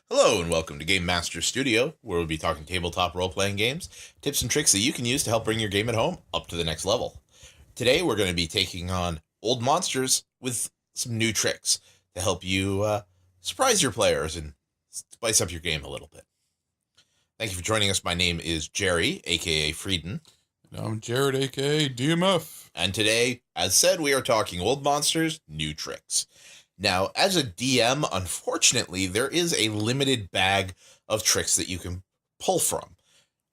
Hello and welcome to Game Master Studio, where we'll be talking tabletop role-playing games, tips and tricks that you can use to help bring your game at home up to the next level. Today we're going to be taking on old monsters with some new tricks to help you surprise your players and spice up your game a little bit. Thank you for joining us. My name is Jerry, aka Frieden. And I'm Jared, aka DMF. And today, as said, we are talking old monsters, new tricks. Now, as a DM, unfortunately, there is a limited bag of tricks that you can pull from.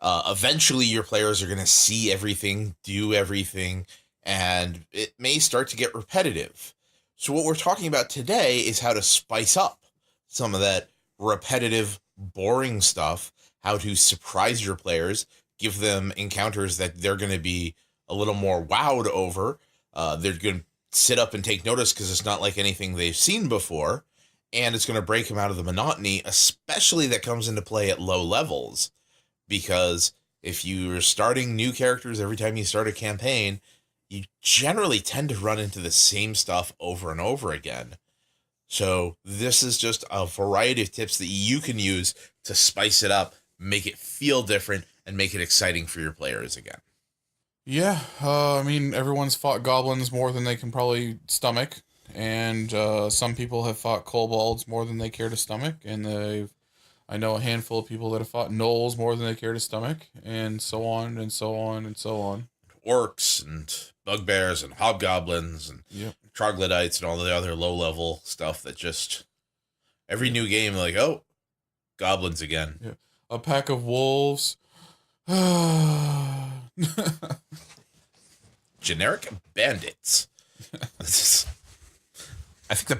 Eventually, your players are going to see everything, do everything, and it may start to get repetitive. So what we're talking about today is how to spice up some of that repetitive, boring stuff, how to surprise your players, give them encounters that they're going to be a little more wowed over. They're going to sit up and take notice because it's not like anything they've seen before, and it's going to break them out of the monotony, especially that comes into play at low levels, because if you're starting new characters every time you start a campaign, you generally tend to run into the same stuff over and over again. So this is just a variety of tips that you can use to spice it up, make it feel different, and make it exciting for your players again. Yeah, I mean, everyone's fought goblins more than they can probably stomach, and some people have fought kobolds more than they care to stomach, and I know a handful of people that have fought gnolls more than they care to stomach, and so on, and so on, and so on. Orcs and bugbears and hobgoblins and troglodytes and all the other low-level stuff that just every new game, like, oh, goblins again. Yeah. A pack of wolves. Generic bandits. I think the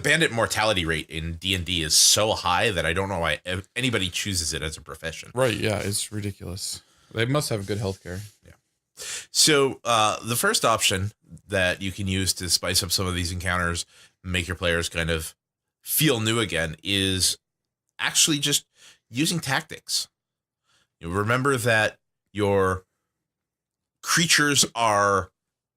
bandit mortality rate in D&D is so high that I don't know why anybody chooses it as a profession. Right, yeah, it's ridiculous. They must have good healthcare. Yeah. So the first option that you can use to spice up some of these encounters, make your players kind of feel new again, is actually just using tactics. You remember that your creatures are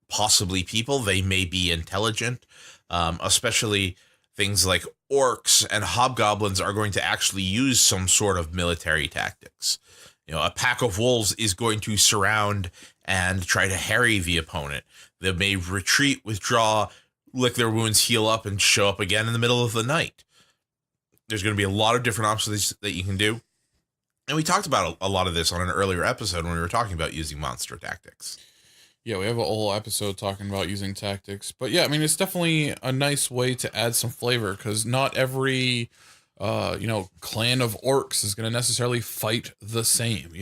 possibly people. They may be intelligent, especially things like orcs and hobgoblins are going to actually use some sort of military tactics. You know, a pack of wolves is going to surround and try to harry the opponent. They may retreat, withdraw, lick their wounds, heal up, and show up again in the middle of the night. There's going to be a lot of different options that you can do. And we talked about a lot of this on an earlier episode when we were talking about using monster tactics. Yeah, we have a whole episode talking about using tactics. But yeah, I mean, it's definitely a nice way to add some flavor, because not every, clan of orcs is going to necessarily fight the same.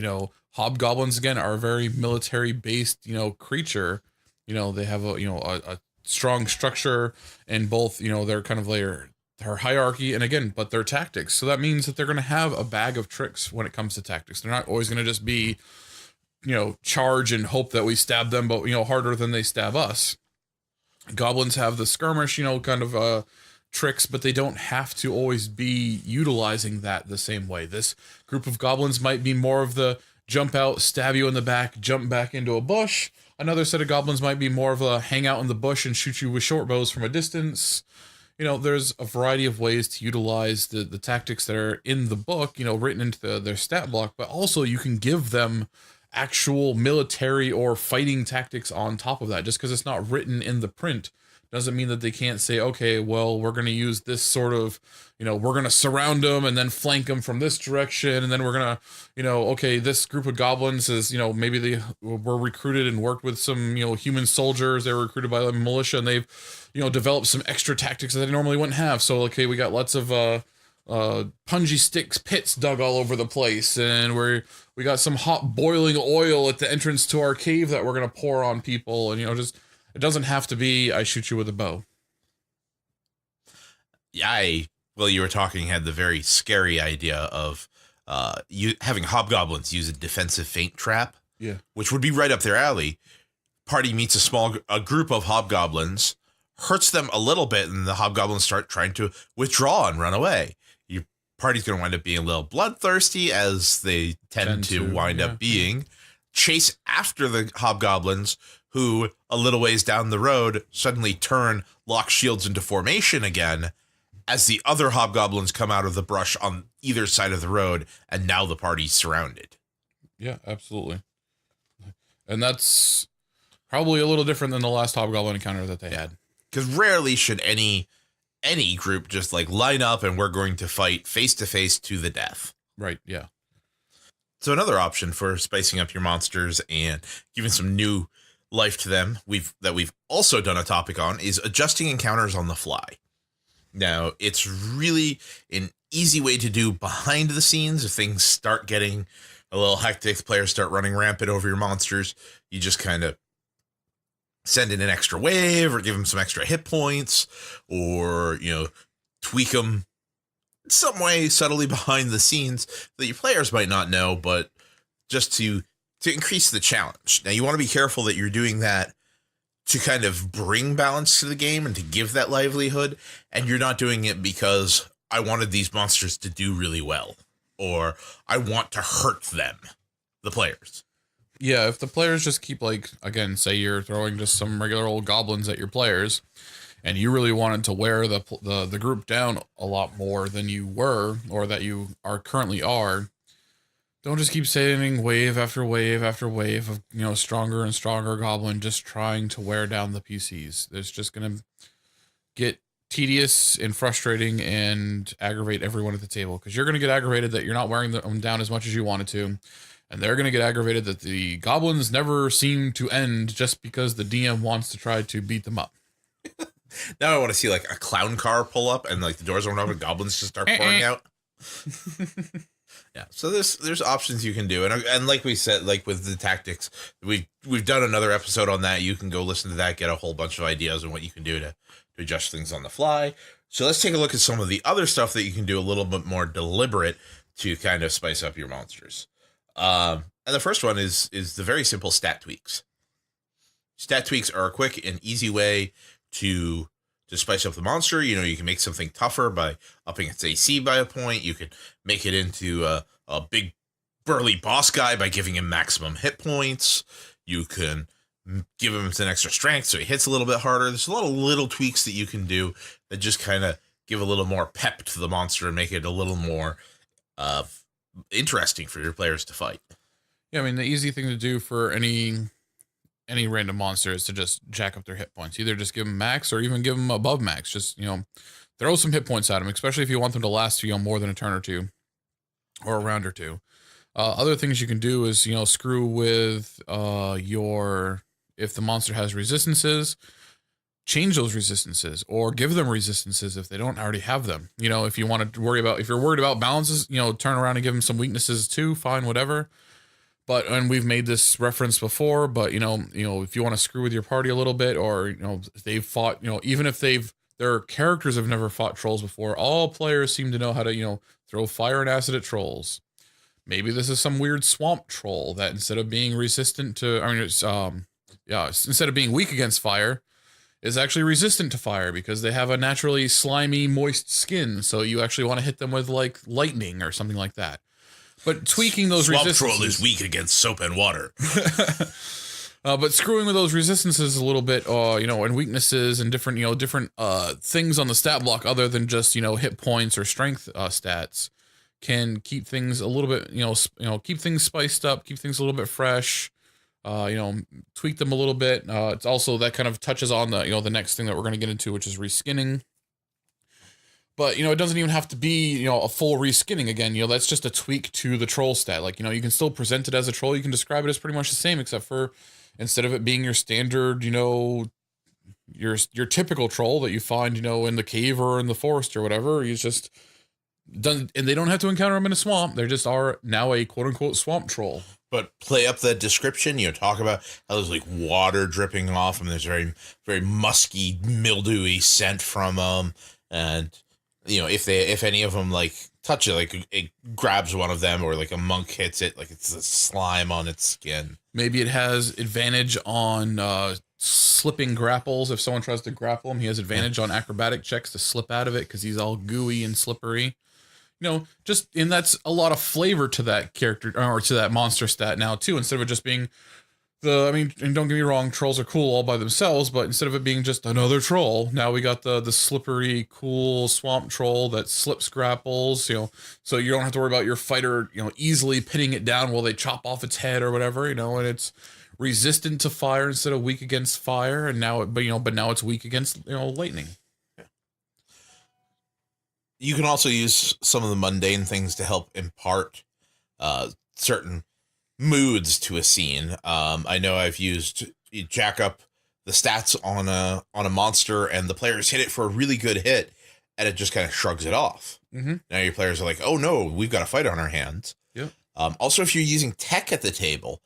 Hobgoblins, again, are a very military-based, creature. They have a strong structure, and both, they're kind of their hierarchy, and again, but their tactics. So that means that they're going to have a bag of tricks when it comes to tactics. They're not always going to just be, charge and hope that we stab them, but, harder than they stab us. Goblins have the skirmish, kind of tricks, but they don't have to always be utilizing that the same way. This group of goblins might be more of the jump out, stab you in the back, jump back into a bush. Another set of goblins might be more of a hang out in the bush and shoot you with short bows from a distance. There's a variety of ways to utilize the tactics that are in the book, written into their stat block, but also you can give them actual military or fighting tactics on top of that. Just because it's not written in the print doesn't mean that they can't say, okay, well, we're going to use this sort of, we're going to surround them and then flank them from this direction. And then we're going to, okay, this group of goblins is, maybe they were recruited and worked with some, human soldiers. They were recruited by the militia, and they've, developed some extra tactics that they normally wouldn't have. So, okay, we got lots of punji sticks pits dug all over the place, and we got some hot boiling oil at the entrance to our cave that we're going to pour on people. And, just, it doesn't have to be, I shoot you with a bow. Yeah, you were talking, had the very scary idea of having hobgoblins use a defensive feint trap. Yeah. Which would be right up their alley. Party meets a group of hobgoblins, hurts them a little bit, and the hobgoblins start trying to withdraw and run away. Your party's going to wind up being a little bloodthirsty, as they tend to wind up being. Chase after the hobgoblins, who a little ways down the road suddenly turn, lock shields into formation again, as the other hobgoblins come out of the brush on either side of the road, and now the party's surrounded. Yeah, absolutely. And that's probably a little different than the last hobgoblin encounter that they had. Because rarely should any group just like line up and we're going to fight face to face to the death. Right, yeah. So another option for spicing up your monsters and giving some new life to them, we've also done a topic on, is adjusting encounters on the fly. Now, it's really an easy way to do behind the scenes. If things start getting a little hectic, players start running rampant over your monsters, you just kind of send in an extra wave or give them some extra hit points, or, tweak them some way subtly behind the scenes that your players might not know, but just to increase the challenge. Now, you want to be careful that you're doing that to kind of bring balance to the game and to give that livelihood, and you're not doing it because I wanted these monsters to do really well, or I want to hurt them, the players. Yeah, if the players just keep, like, again, say you're throwing just some regular old goblins at your players, and you really wanted to wear the group down a lot more than you were, or that you currently are, don't just keep sending wave after wave after wave of, stronger and stronger goblin just trying to wear down the PCs. It's just going to get tedious and frustrating and aggravate everyone at the table, because you're going to get aggravated that you're not wearing them down as much as you wanted to. And they're going to get aggravated that the goblins never seem to end just because the DM wants to try to beat them up. Now I want to see like a clown car pull up and like the doors won't open, goblins just start pouring out. Yeah, so there's options you can do, and like we said, like with the tactics, we've done another episode on that. You can go listen to that, get a whole bunch of ideas on what you can do to adjust things on the fly. So let's take a look at some of the other stuff that you can do a little bit more deliberate to kind of spice up your monsters. And the first one is the very simple stat tweaks. Stat tweaks are a quick and easy way to spice up the monster. You can make something tougher by upping its AC by a point. You can make it into a big burly boss guy by giving him maximum hit points. You can give him an extra strength so he hits a little bit harder. There's a lot of little tweaks that you can do that just kind of give a little more pep to the monster and make it a little more interesting for your players to fight. Yeah, I mean, the easy thing to do for any random monster is to just jack up their hit points. Either just give them max or even give them above max. Just, throw some hit points at them, especially if you want them to last, more than a turn or two or a round or two. Other things you can do is, screw with if the monster has resistances, change those resistances or give them resistances if they don't already have them. If you want to if you're worried about balances, turn around and give them some weaknesses too, fine, whatever. And we've made this reference before, but if you want to screw with your party a little bit, or they've fought, even if their characters have never fought trolls before, all players seem to know how to throw fire and acid at trolls. Maybe this is some weird swamp troll that instead of being resistant to, instead of being weak against fire, is actually resistant to fire because they have a naturally slimy, moist skin. So you actually want to hit them with like lightning or something like that. But tweaking those resistances... Swamp troll is weak against soap and water. But screwing with those resistances a little bit, and weaknesses and different things on the stat block other than just, hit points or strength stats can keep things a little bit, keep things spiced up, keep things a little bit fresh, tweak them a little bit. It's also that kind of touches on the next thing that we're going to get into, which is reskinning. But, it doesn't even have to be, a full reskinning again. That's just a tweak to the troll stat. Like, you can still present it as a troll. You can describe it as pretty much the same, except for instead of it being your standard, your typical troll that you find, in the cave or in the forest or whatever, you just done. And they don't have to encounter them in a swamp. They just are now a quote unquote swamp troll. But play up that description, talk about how there's like water dripping off and there's very, very musky, mildewy scent from them. And, if any of them like touch it, like it grabs one of them, or like a monk hits it, like it's a slime on its skin. Maybe it has advantage on slipping grapples. If someone tries to grapple him, he has advantage on acrobatic checks to slip out of it because he's all gooey and slippery. And that's a lot of flavor to that character or to that monster stat now too. Instead of it just being I mean, and don't get me wrong, trolls are cool all by themselves, but instead of it being just another troll, now we got the slippery, cool swamp troll that slips grapples, so you don't have to worry about your fighter, easily pinning it down while they chop off its head or whatever, and it's resistant to fire instead of weak against fire, and now but now it's weak against, lightning. You can also use some of the mundane things to help impart certain moods to a scene. I know I've used jack up the stats on a monster, and the players hit it for a really good hit, and it just kind of shrugs it off. Mm-hmm. Now your players are like, "Oh no, we've got a fight on our hands." Yeah. Also, if you're using tech at the table,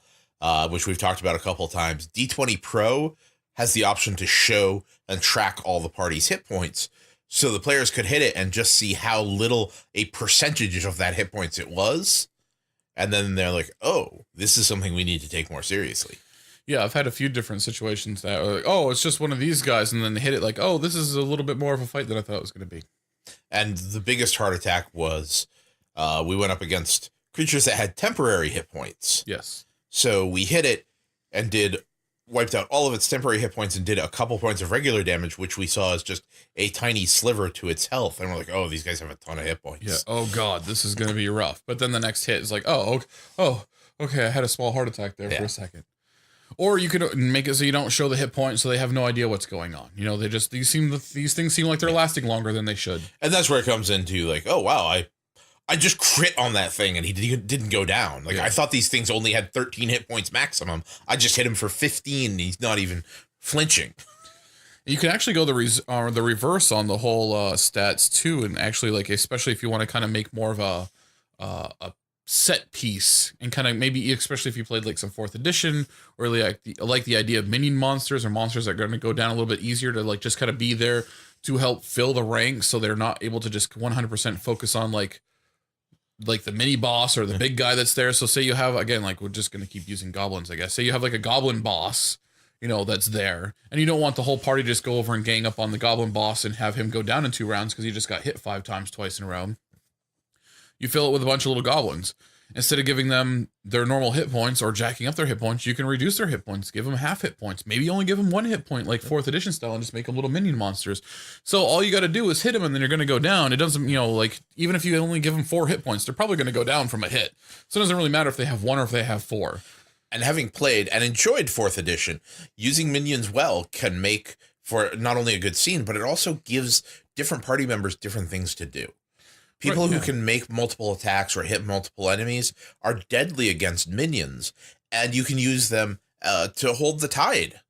which we've talked about a couple of times, D20 Pro has the option to show and track all the party's hit points, so the players could hit it and just see how little a percentage of that hit points it was. And then they're like, oh, this is something we need to take more seriously. Yeah, I've had a few different situations that are like, oh, it's just one of these guys, and then they hit it like, oh, this is a little bit more of a fight than I thought it was going to be. And the biggest heart attack was we went up against creatures that had temporary hit points. Yes. So we hit it and wiped out all of its temporary hit points and did a couple points of regular damage, which we saw as just a tiny sliver to its health. And we're like, oh, these guys have a ton of hit points. Yeah. Oh God, this is going to be rough. But then the next hit is like, oh, okay. I had a small heart attack there for a second. Or you could make it so you don't show the hit point, so they have no idea what's going on. They just, these things seem like they're lasting longer than they should. And that's where it comes into like, oh wow, I just crit on that thing and he didn't go down. Like, I thought these things only had 13 hit points maximum. I just hit him for 15 and he's not even flinching. You can actually go the reverse on the whole stats too, and actually, like, especially if you want to kind of make more of a set piece, and kind of maybe especially if you played like some 4th edition, or like the idea of minion monsters or monsters that are going to go down a little bit easier to like just kind of be there to help fill the ranks, so they're not able to just 100% focus on like the mini boss or the big guy that's there. So say you have, again, like, we're just going to keep using goblins, I guess. Say you have like a goblin boss, that's there, and you don't want the whole party to just go over and gang up on the goblin boss and have him go down in 2 rounds because he just got hit 5 times twice in a row. You fill it with a bunch of little goblins. Instead of giving them their normal hit points or jacking up their hit points, you can reduce their hit points, give them half hit points, maybe only give them 1 hit point, like 4th edition style, and just make them little minion monsters. So all you got to do is hit them, and then you're going to go down. It doesn't, like, even if you only give them 4 hit points, they're probably going to go down from a hit. So it doesn't really matter if they have 1 or if they have 4. And having played and enjoyed 4th edition, using minions well can make for not only a good scene, but it also gives different party members different things to do. People who can make multiple attacks or hit multiple enemies are deadly against minions, and you can use them to hold the tide.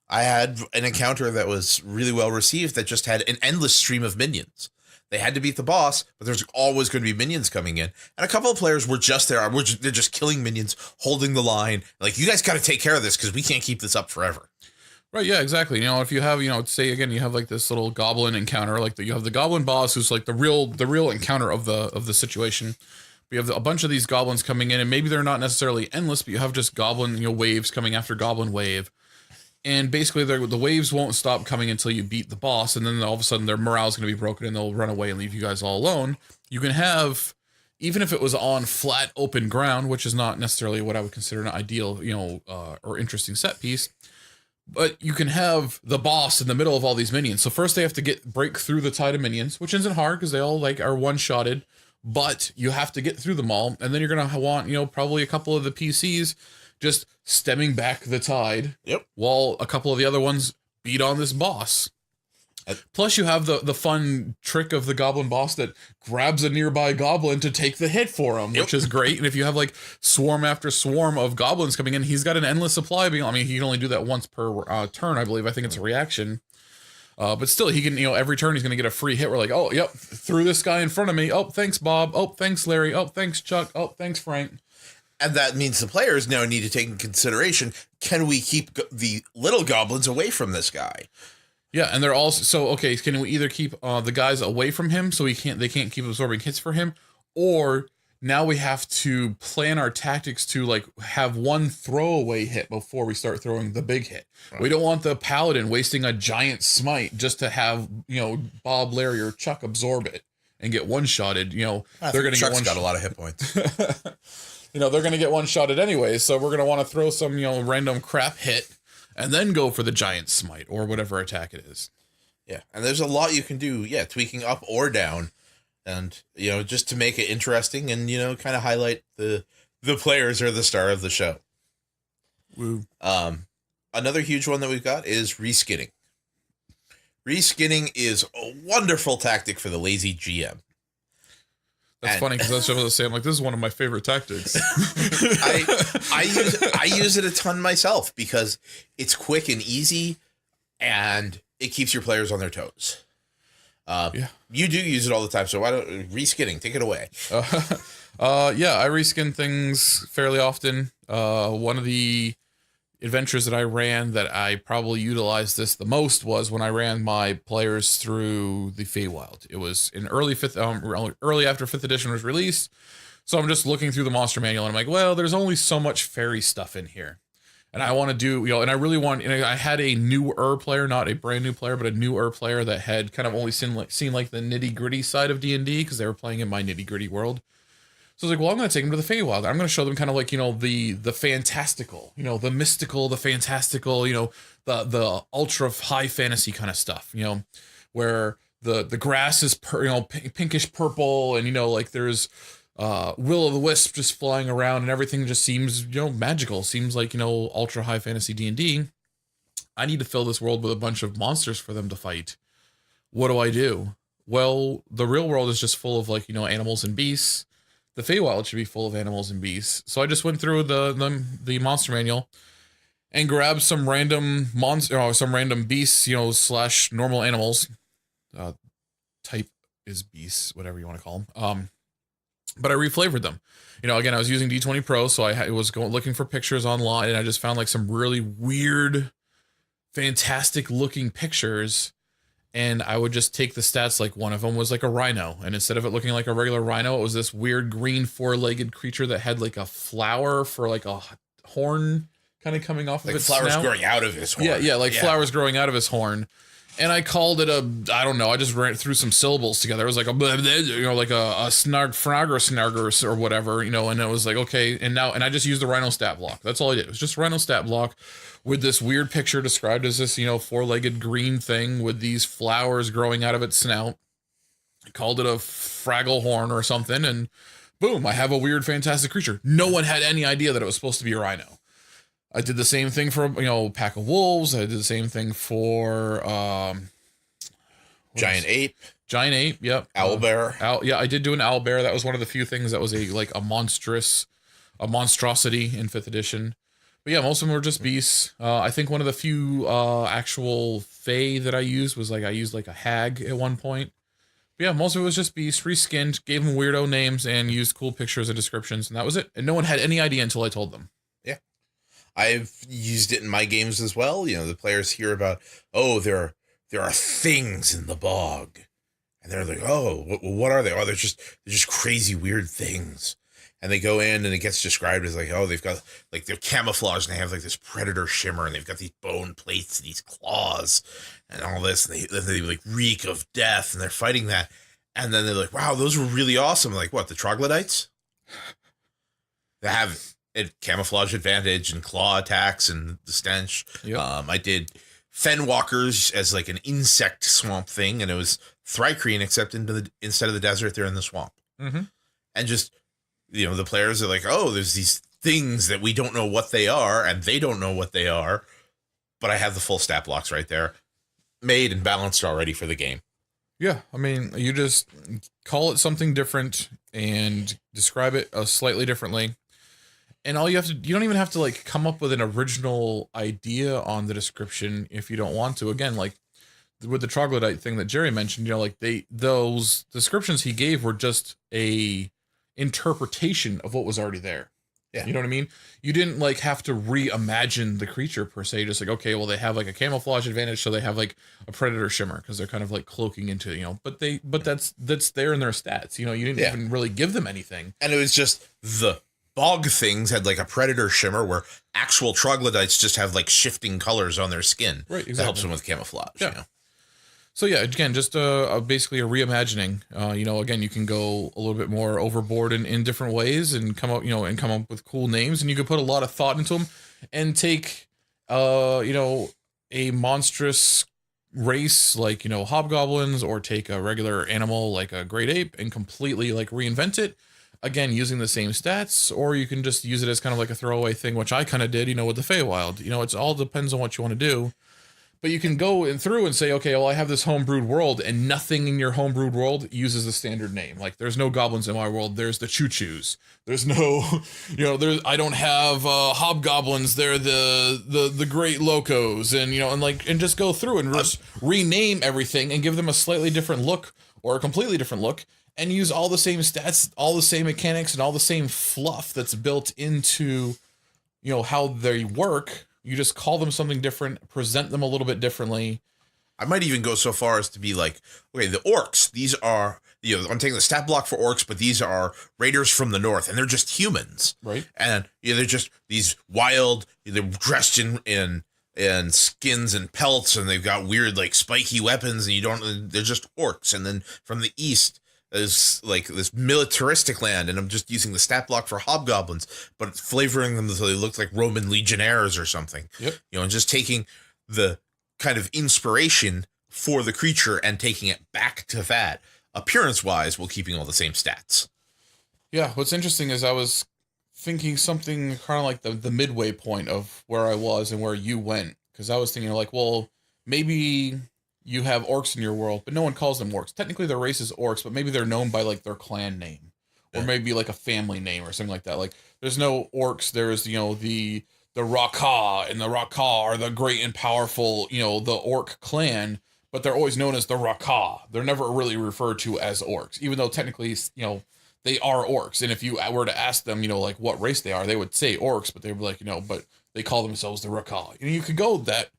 I had an encounter that was really well received that just had an endless stream of minions. They had to beat the boss, but there's always going to be minions coming in. And a couple of players were just there. They're just killing minions, holding the line. Like, you guys got to take care of this because we can't keep this up forever. Right, yeah, exactly. If you have, say again, you have like this little goblin encounter, like you have the goblin boss who's like the real encounter of the situation. We have a bunch of these goblins coming in, and maybe they're not necessarily endless, but you have just goblin waves coming after goblin wave, and basically the waves won't stop coming until you beat the boss, and then all of a sudden their morale is going to be broken, and they'll run away and leave you guys all alone. You can have, even if it was on flat open ground, which is not necessarily what I would consider an ideal, or interesting set piece. But you can have the boss in the middle of all these minions. So first they have to break through the tide of minions, which isn't hard because they all like are one-shotted, but you have to get through them all. And then you're going to want, probably a couple of the PCs just stemming back the tide. Yep. While a couple of the other ones beat on this boss. Plus you have the fun trick of the goblin boss that grabs a nearby goblin to take the hit for him, which is great. And if you have like swarm after swarm of goblins coming in, he's got an endless supply. He can only do that once per turn, I believe. I think it's a reaction. But still, he can, every turn he's going to get a free hit. We're like, oh, yep, threw this guy in front of me. Oh, thanks, Bob. Oh, thanks, Larry. Oh, thanks, Chuck. Oh, thanks, Frank. And that means the players now need to take in consideration, can we keep the little goblins away from this guy? Yeah, and they're also can we either keep the guys away from him so they can't keep absorbing hits for him, or now we have to plan our tactics to like have one throwaway hit before we start throwing the big hit. Right. We don't want the paladin wasting a giant smite just to have Bob, Larry, or Chuck absorb it and get one-shotted. They're going to get one. Chuck's got a lot of hit points. they're going to get one-shotted anyway, so we're going to want to throw some, random crap hit and then go for the giant smite or whatever attack it is. Yeah, and there's a lot you can do, tweaking up or down, and, just to make it interesting and, kind of highlight the players are the star of the show. Woo. Another huge one that we've got is reskinning. Reskinning is a wonderful tactic for the lazy GM. That's funny because that's what I was saying. Like, this is one of my favorite tactics. I use it a ton myself because it's quick and easy, and it keeps your players on their toes. You do use it all the time, so why don't reskinning? Take it away. I reskin things fairly often. One of the adventures that I ran that I probably utilized this the most was when I ran my players through the Feywild. It was in early after 5th edition was released. So I'm just looking through the monster manual and I'm like, well, there's only so much fairy stuff in here. And I want to do, and I really want, I had a newer player, not a brand new player, but a newer player that had kind of only seen the nitty gritty side of D&D because they were playing in my nitty gritty world. So I was like, well, I'm going to take them to the Feywild. I'm going to show them kind of like, the fantastical, the mystical, the fantastical, the ultra high fantasy kind of stuff, where the grass is, pinkish purple and, like there's will-o'-the-wisp just flying around and everything just seems, magical. Seems like, ultra high fantasy D&D. I need to fill this world with a bunch of monsters for them to fight. What do I do? Well, the real world is just full of like, animals and beasts. The Feywild should be full of animals and beasts. So I just went through the monster manual and grabbed some random beasts, / normal animals. Type is beasts, whatever you want to call them. But I reflavored them. Again, I was using D20 Pro, so I was looking for pictures online, and I just found like some really weird, fantastic looking pictures. And I would just take the stats, like one of them was like a rhino. And instead of it looking like a regular rhino, it was this weird green 4-legged creature that had like a flower for like a horn kind of coming off of its flowers snout. Growing out of his horn. Flowers growing out of his horn. And I called it I don't know, I just ran through some syllables together. It was like like a snarg snarger or whatever, and it was like, okay, and I just used the rhino stat block. That's all I did. It was just rhino stat block with this weird picture described as this, 4-legged green thing with these flowers growing out of its snout. I called it a Fraggle horn or something, and boom, I have a weird, fantastic creature. No one had any idea that it was supposed to be a rhino. I did the same thing for, Pack of Wolves. I did the same thing for Giant Ape. Giant Ape, yep. Owlbear. I did do an owlbear. That was one of the few things that was a monstrosity in 5th edition. But yeah, most of them were just beasts. I think one of the few actual fae that I used was I used a hag at one point. But yeah, most of it was just beasts, reskinned, gave them weirdo names, and used cool pictures and descriptions, and that was it. And no one had any idea until I told them. Yeah. I've used it in my games as well. The players hear about, there are things in the bog. And they're like, what are they? Oh, they're just crazy, weird things. And they go in and it gets described as they've got they're camouflaged and they have this predator shimmer and they've got these bone plates and these claws and all this. And they reek of death and they're fighting that. And then they're like, wow, those were really awesome. Like what, the troglodytes? They have camouflage advantage and claw attacks and the stench. Yep. I did fenwalkers as an insect swamp thing, and it was Thrycreen, except instead of the desert, they're in the swamp. Mm-hmm. And just the players are like, there's these things that we don't know what they are, and they don't know what they are, but I have the full stat blocks right there, made and balanced already for the game. Yeah, I mean, you just call it something different and describe it slightly differently. And you don't even have to come up with an original idea on the description if you don't want to. Again, with the troglodyte thing that Jerry mentioned, those descriptions he gave were just a interpretation of what was already there. Yeah. You know what I mean? You didn't have to reimagine the creature per se. Just okay, well, they have a camouflage advantage, so they have a predator shimmer because they're kind of cloaking into but that's there in their stats. You didn't even really give them anything. And it was just the bog things had a predator shimmer where actual troglodytes just have shifting colors on their skin. Right, exactly. That helps them with camouflage. Yeah. So yeah, again, just basically a reimagining. Again, you can go a little bit more overboard in different ways and come up with cool names, and you can put a lot of thought into them, and take, a monstrous race like hobgoblins, or take a regular animal like a great ape and completely like reinvent it. Again, using the same stats, or you can just use it as kind of like a throwaway thing, which I kind of did, with the Feywild. It's all depends on what you want to do. But you can go in through and say, okay, well, I have this homebrewed world, and nothing in your homebrewed world uses a standard name. Like, there's no goblins in my world. There's the choo-choos. There's no, I don't have hobgoblins. They're the great locos, and and just go through and just rename everything and give them a slightly different look or a completely different look, and use all the same stats, all the same mechanics, and all the same fluff that's built into, how they work. You just call them something different, present them a little bit differently. I might even go so far as to be like, okay, the orcs, these are, I'm taking the stat block for orcs, but these are raiders from the north, and they're just humans. Right. And they're just these wild, they're dressed in skins and pelts, and they've got weird, like, spiky weapons, and they're just orcs. And then from the east, is like this militaristic land, and I'm just using the stat block for hobgoblins, but flavoring them so they look like Roman legionnaires or something. Yep. And just taking the kind of inspiration for the creature and taking it back to that, appearance-wise, while keeping all the same stats. Yeah, what's interesting is I was thinking something kind of like the midway point of where I was and where you went, because I was thinking like, well, maybe you have orcs in your world, but no one calls them orcs. Technically, their race is orcs, but maybe they're known by like their clan name, or maybe like a family name or something like that. Like, there's no orcs. There's the Raka, and the Raka are the great and powerful, the orc clan, but they're always known as the Raka. They're never really referred to as orcs, even though technically, they are orcs. And if you were to ask them, like what race they are, they would say orcs, but they'd be like, but they call themselves the Raka. And you could go that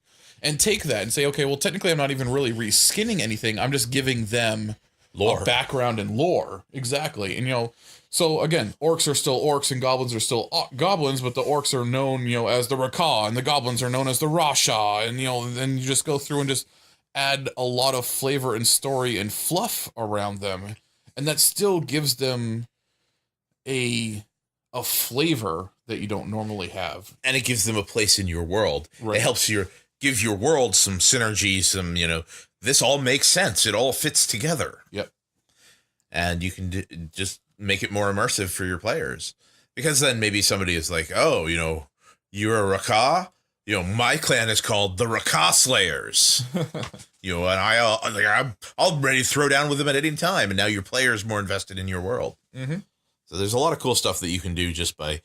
and take that and say, okay, well, technically I'm not even really reskinning anything. I'm just giving them Lore. a background and lore. Exactly. And, so again, orcs are still orcs and goblins are still goblins, but the orcs are known, as the Raka, and the goblins are known as the Rasha. And, then you just go through and just add a lot of flavor and story and fluff around them. And that still gives them a flavor that you don't normally have. And it gives them a place in your world. Right. It helps give your world some synergy, some, this all makes sense. It all fits together. Yep. And you can just make it more immersive for your players. Because then maybe somebody is like, oh, you're a Raka? My clan is called the Raka Slayers. And I'm ready to throw down with them at any time. And now your player is more invested in your world. Mm-hmm. So there's a lot of cool stuff that you can do just by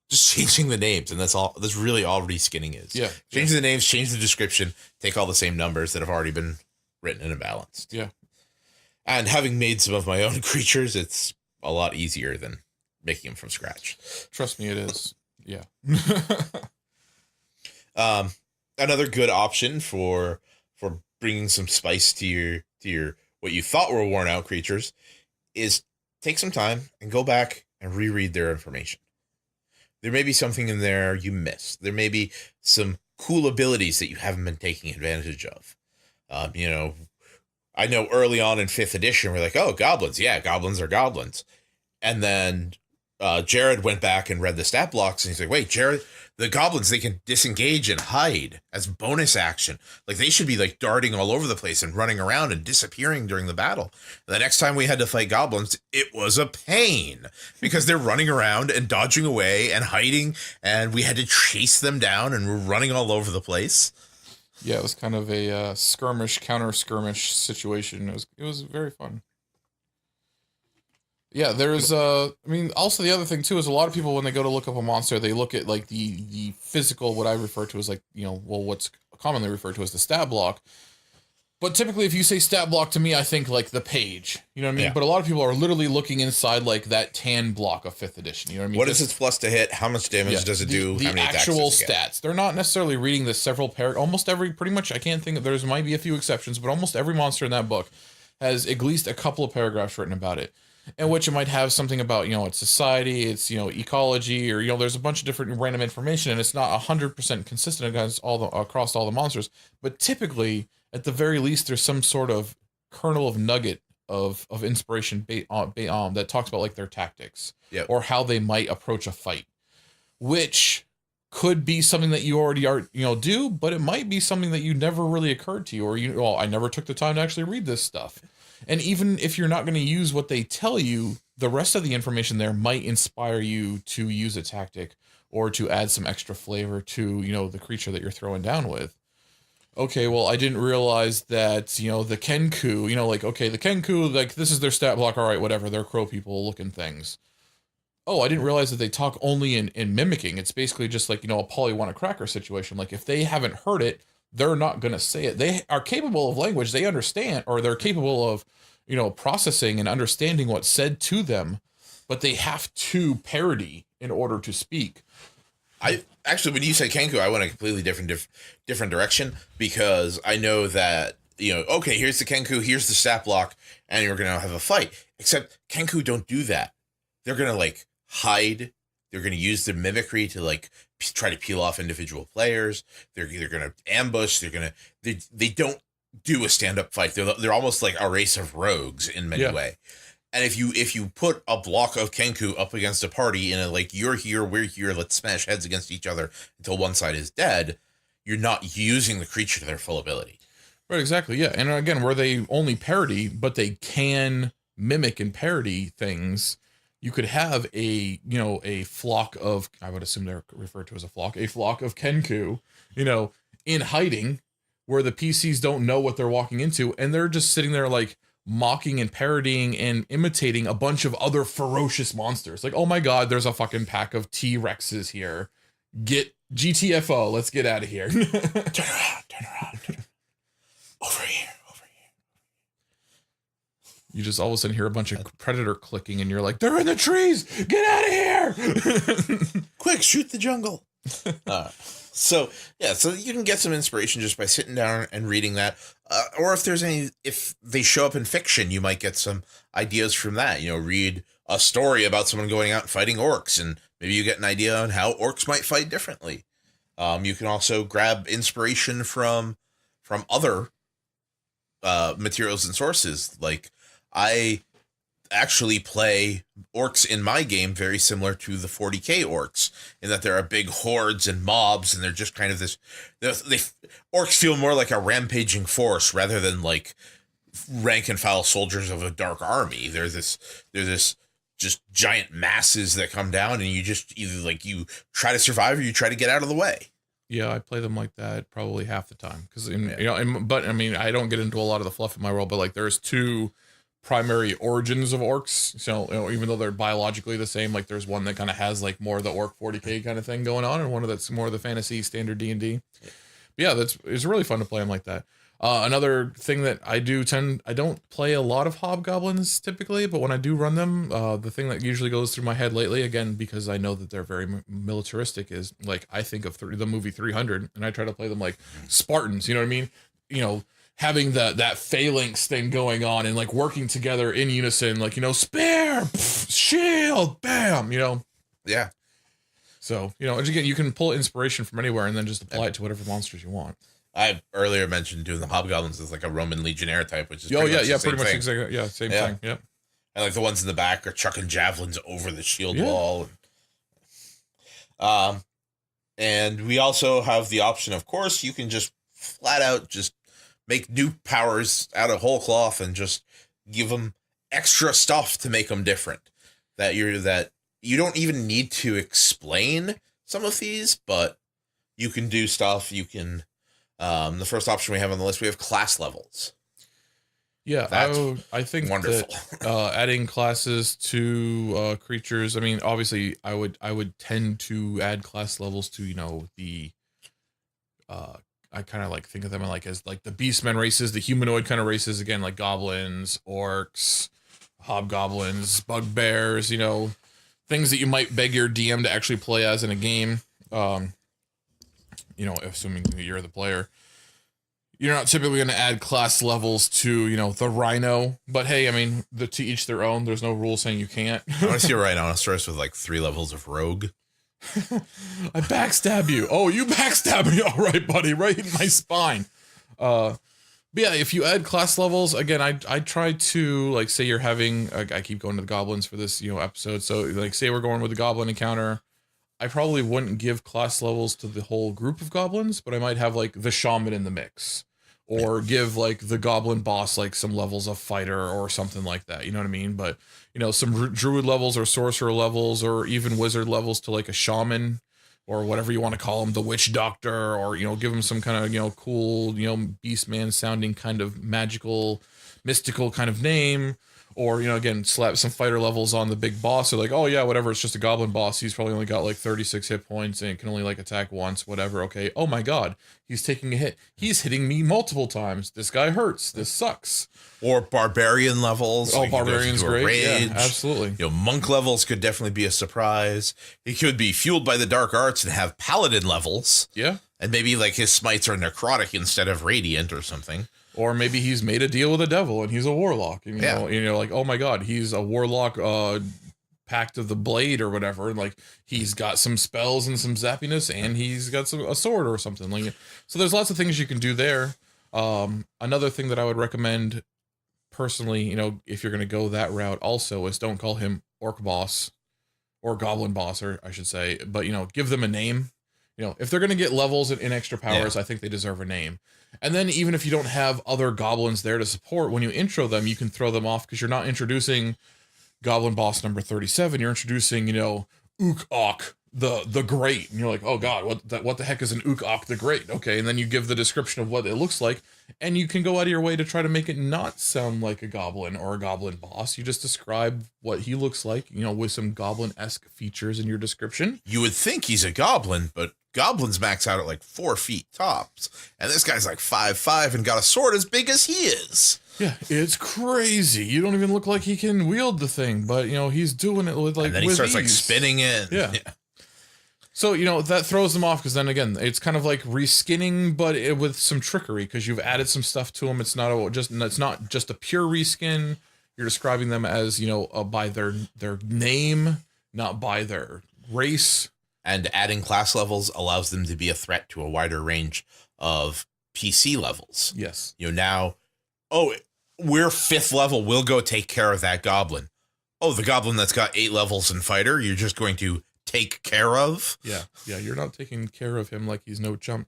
changing the names, and that's really all reskinning is. Yeah. Change the names, change the description, take all the same numbers that have already been written and balanced. Yeah. And having made some of my own creatures, it's a lot easier than making them from scratch. Trust me, it is. Yeah. Another good option for bringing some spice to your what you thought were worn out creatures is take some time and go back and reread their information. There may be something in there you missed. There may be some cool abilities that you haven't been taking advantage of. I know early on in 5th edition, we're like, oh, goblins. Yeah, goblins are goblins. And then Jared went back and read the stat blocks, and he's like, wait, Jared, the goblins, they can disengage and hide as bonus action. Like, they should be like darting all over the place and running around and disappearing during the battle. The next time we had to fight goblins, it was a pain because they're running around and dodging away and hiding, and we had to chase them down, and we're running all over the place. Yeah, it was kind of a counter skirmish situation. It was very fun. Yeah, there's also the other thing too is a lot of people when they go to look up a monster, they look at like the physical, what I refer to as like, what's commonly referred to as the stat block. But typically if you say stat block to me, I think like the page, you know what I mean? Yeah. But a lot of people are literally looking inside like that tan block of 5th edition, you know what I mean? What is its plus to hit? How much damage does it do? The How many actual attacks does it get? stats. They're not necessarily reading the several almost every, pretty much, I can't think of, might be a few exceptions, but almost every monster in that book has at least a couple of paragraphs written about it. in which it might have something about, it's society, it's, ecology, or, there's a bunch of different random information, and it's not 100% consistent across all the monsters. But typically, at the very least, there's some sort of kernel of nugget of inspiration that talks about like their tactics Yep. or how they might approach a fight, which could be something that you already are, do, but it might be something that you never really occurred to you, or I never took the time to actually read this stuff. And even if you're not going to use what they tell you, the rest of the information there might inspire you to use a tactic or to add some extra flavor to, the creature that you're throwing down with. Okay, well, I didn't realize that, the Kenku, okay, the Kenku, like, this is their stat block, all right, whatever, they're crow people looking things. Oh, I didn't realize that they talk only in mimicking. It's basically just like, a Polly want a cracker situation. Like, if they haven't heard it, they're not going to say it. They are capable of language. They understand, or they're capable of, processing and understanding what's said to them, but they have to parody in order to speak. I actually, when you say Kenku, I went a completely different direction, because I know that, okay, here's the Kenku, here's the stat block, and you're going to have a fight. Except Kenku don't do that. They're going to, like, hide. They're going to use their mimicry to, like, try to peel off individual players. They're either going to ambush. They don't do a stand-up fight. They're almost like a race of rogues in many ways. And if you put a block of Kenku up against a party in a, like, you're here, we're here, let's smash heads against each other until one side is dead, you're not using the creature to their full ability. Right, exactly, yeah. And again, where they only parody, but they can mimic and parody things, you could have a flock of, I would assume they're referred to as a flock of Kenku, in hiding, where the PCs don't know what they're walking into, and they're just sitting there, like, mocking and parodying and imitating a bunch of other ferocious monsters. Like, oh my god, there's a fucking pack of T-Rexes here. Get GTFO, let's get out of here. Turn around. Over here. You just all of a sudden hear a bunch of predator clicking, and you're like, they're in the trees! Get out of here! Quick, shoot the jungle. So you can get some inspiration just by sitting down and reading that. Or if they show up in fiction, you might get some ideas from that. Read a story about someone going out and fighting orcs, and maybe you get an idea on how orcs might fight differently. You can also grab inspiration from other materials and sources. Like, I actually play orcs in my game very similar to the 40k orcs, in that there are big hordes and mobs, and they're just kind of this. Orcs feel more like a rampaging force rather than like rank and file soldiers of a dark army. They're this just giant masses that come down, and you just either, like, you try to survive or you try to get out of the way. Yeah, I play them like that probably half the time, because but I mean, I don't get into a lot of the fluff in my world, but like, there's two primary origins of orcs, so even though they're biologically the same, like, there's one that kind of has like more of the orc 40k kind of thing going on, and one that's more of the fantasy standard D&D. But yeah, it's really fun to play them like that. Another thing that I don't play a lot of hobgoblins typically, but when I do run them, the thing that usually goes through my head lately, again, because I know that they're very militaristic, is like, I think of the movie 300, and I try to play them like Spartans, you know what I mean? Having that phalanx thing going on, and like working together in unison, like, spear, pff, shield, bam, Yeah. So, again, you can pull inspiration from anywhere and then just apply it to whatever monsters you want. I earlier mentioned doing the hobgoblins as like a Roman legionnaire type, which is pretty much thing. Exactly, same thing. Yep. And like the ones in the back are chucking javelins over the shield wall. And we also have the option, of course, you can just flat out just make new powers out of whole cloth and just give them extra stuff to make them different. That you don't even need to explain some of these, but you can do stuff. You can. The first option we have on the list, we have class levels. Yeah, I think wonderful. That, adding classes to creatures. I mean, obviously, I would tend to add class levels to the. I kind of like think of them as like the beastmen races, the humanoid kind of races, again, like goblins, orcs, hobgoblins, bugbears. Things that you might beg your DM to actually play as in a game. Assuming you're the player. You're not typically going to add class levels to, the Rhino, but hey, I mean, to each their own. There's no rule saying you can't. I want to see a Rhinoceros with like 3 levels of Rogue. I backstab you. Oh, you backstab me. All right, buddy, right in my spine. But yeah, if you add class levels, again, I try to, like, say you're having, I keep going to the goblins for this, episode. So like, say we're going with a goblin encounter. I probably wouldn't give class levels to the whole group of goblins, but I might have like the shaman in the mix, or give like the goblin boss like some levels of fighter or something like that. You know what I mean? But some druid levels or sorcerer levels or even wizard levels to like a shaman or whatever you want to call him, the witch doctor, or give him some kind of cool beast man sounding kind of magical, mystical kind of name. Or, again, slap some fighter levels on the big boss. So like, oh yeah, whatever, it's just a goblin boss. He's probably only got like 36 hit points and can only like attack once, whatever. Okay. Oh my God, he's taking a hit. He's hitting me multiple times. This guy hurts. This sucks. Or barbarian levels. Oh, barbarian's great. Rage. Yeah, absolutely. Monk levels could definitely be a surprise. He could be fueled by the dark arts and have paladin levels. Yeah. And maybe like his smites are necrotic instead of radiant or something. Or maybe he's made a deal with the devil and he's a warlock. And, like, oh my God, he's a warlock, Pact of the Blade or whatever. And like, he's got some spells and some zappiness and he's got a sword or something. Like, so there's lots of things you can do there. Another thing that I would recommend personally, if you're going to go that route also, is don't call him orc boss or goblin boss, or I should say, but, give them a name. If they're going to get levels and extra powers, I think they deserve a name. And then even if you don't have other goblins there to support, when you intro them, you can throw them off because you're not introducing goblin boss number 37. You're introducing, Ook-Ok, the Great. And you're like, oh God, what the heck is an Ook-Ok the Great? Okay, and then you give the description of what it looks like, and you can go out of your way to try to make it not sound like a goblin or a goblin boss. You just describe what he looks like, with some goblin-esque features in your description. You would think he's a goblin, but goblins max out at like 4 feet tops, and this guy's like 5'5" and got a sword as big as he is. Yeah, it's crazy. You don't even look like he can wield the thing, but he's doing it with like. And then he starts like spinning it. Yeah. So that throws them off because then again, it's kind of like reskinning, but with some trickery because you've added some stuff to them. It's not just a pure reskin. You're describing them as by their name, not by their race. And adding class levels allows them to be a threat to a wider range of PC levels. Yes. Now, we're 5th level. We'll go take care of that goblin. Oh, the goblin that's got 8 levels in fighter, you're just going to take care of? Yeah. Yeah, you're not taking care of him like he's no chump.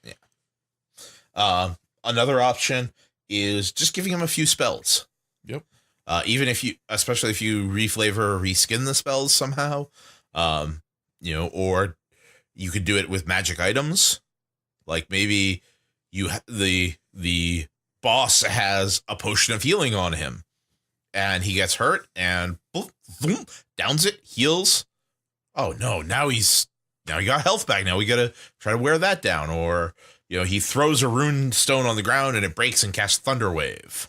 Yeah. Another option is just giving him a few spells. Yep. Especially if you reflavor or reskin the spells somehow. Or you could do it with magic items. Like maybe the boss has a potion of healing on him and he gets hurt and boom, boom, downs it, heals. Oh no, now he got health back. Now we got to try to wear that down. Or, he throws a rune stone on the ground and it breaks and casts Thunderwave.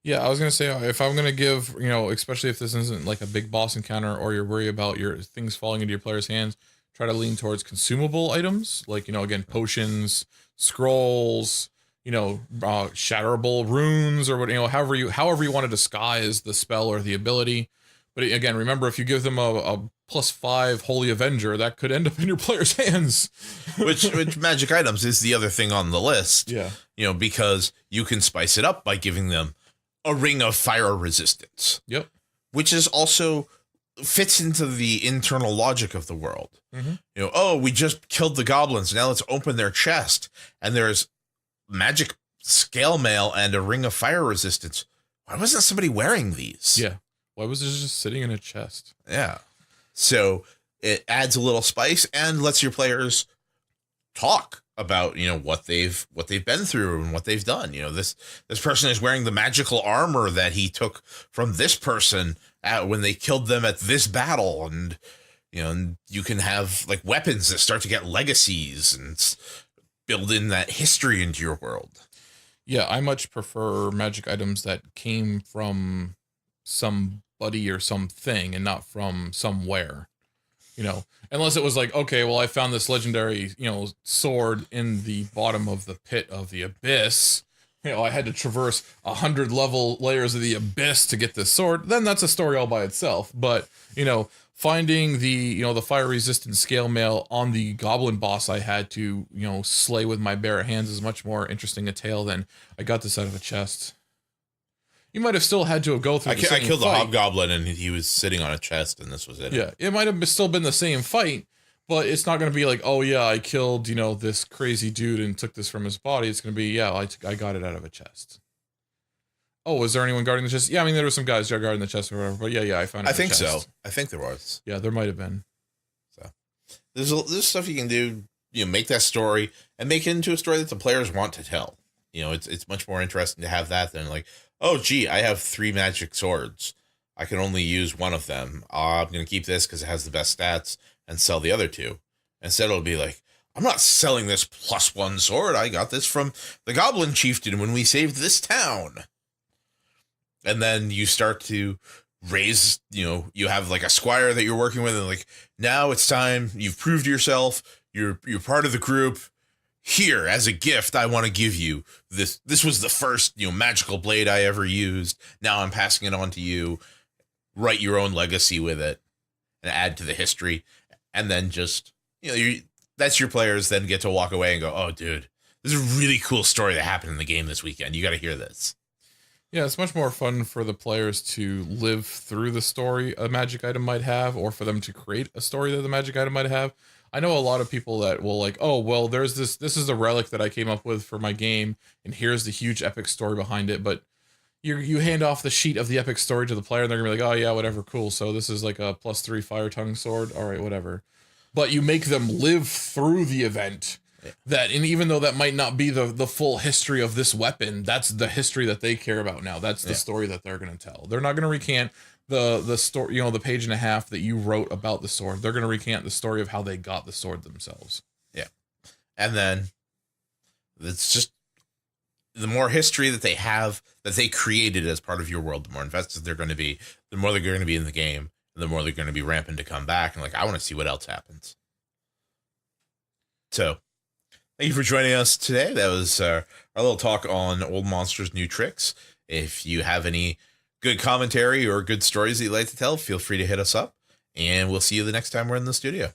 Yeah, I was going to say, if I'm going to give, especially if this isn't like a big boss encounter or you're worried about your things falling into your player's hands, try to lean towards consumable items. Like, again, potions, scrolls, shatterable runes or what, however you want to disguise the spell or the ability. But again, remember, if you give them a +5 Holy Avenger, that could end up in your player's hands. which magic items is the other thing on the list. Yeah. Because you can spice it up by giving them a ring of fire resistance. Yep. Which is also fits into the internal logic of the world. Mm-hmm. We just killed the goblins. Now let's open their chest. And there's magic scale mail and a ring of fire resistance. Why wasn't somebody wearing these? Yeah. Why was it just sitting in a chest? Yeah. So it adds a little spice and lets your players talk about, what they've been through and what they've done. This person is wearing the magical armor that he took from this person when they killed them at this battle. And, and you can have like weapons that start to get legacies and build in that history into your world. Yeah, I much prefer magic items that came from somebody or something and not from somewhere. You know, unless it was like, okay, well, I found this legendary, sword in the bottom of the pit of the abyss. I had to traverse 100 level layers of the abyss to get this sword. Then that's a story all by itself. But, finding the fire resistant scale mail on the goblin boss I had to, slay with my bare hands is much more interesting a tale than I got this out of a chest. You might have still had to go through. I killed the hobgoblin and he was sitting on a chest, and this was it. Yeah, it might have still been the same fight, but it's not going to be like, oh yeah, I killed this crazy dude and took this from his body. It's going to be, yeah, I got it out of a chest. Oh, was there anyone guarding the chest? Yeah, I mean there were some guys guarding the chest or whatever, but yeah, I found it. I think so. I think there was. Yeah, there might have been. So there's stuff you can do. Make that story and make it into a story that the players want to tell. It's much more interesting to have that than like, oh, gee, I have 3 magic swords. I can only use one of them. I'm going to keep this because it has the best stats and sell the other 2. Instead, it'll be like, I'm not selling this +1 sword. I got this from the Goblin Chieftain when we saved this town. And then you start to raise, you have like a squire that you're working with, and like, now it's time. You've proved yourself. You're part of the group. Here, as a gift, I want to give you this. This was the first, magical blade I ever used. Now I'm passing it on to you. Write your own legacy with it and add to the history. And then just, that's your players then get to walk away and go, oh, dude, this is a really cool story that happened in the game this weekend. You got to hear this. Yeah, it's much more fun for the players to live through the story a magic item might have, or for them to create a story that the magic item might have. I know a lot of people that will like, oh, well, there's this is the relic that I came up with for my game, and here's the huge epic story behind it. But you hand off the sheet of the epic story to the player, and they're gonna be like, oh yeah, whatever, cool. So this is like a +3 fire tongue sword. All right, whatever. But you make them live through the event. That, and even though that might not be the full history of this weapon, that's the history that they care about now. That's the story that they're going to tell. They're not going to recant the story, the page and a half that you wrote about the sword. They're going to recant the story of how they got the sword themselves. Yeah. And then it's just the more history that they have, that they created as part of your world, the more invested they're going to be, the more they're going to be in the game, and the more they're going to be ramping to come back. And like, I want to see what else happens. So thank you for joining us today. That was our little talk on Old Monsters, New Tricks. If you have any good commentary or good stories that you'd like to tell, feel free to hit us up, and we'll see you the next time we're in the studio.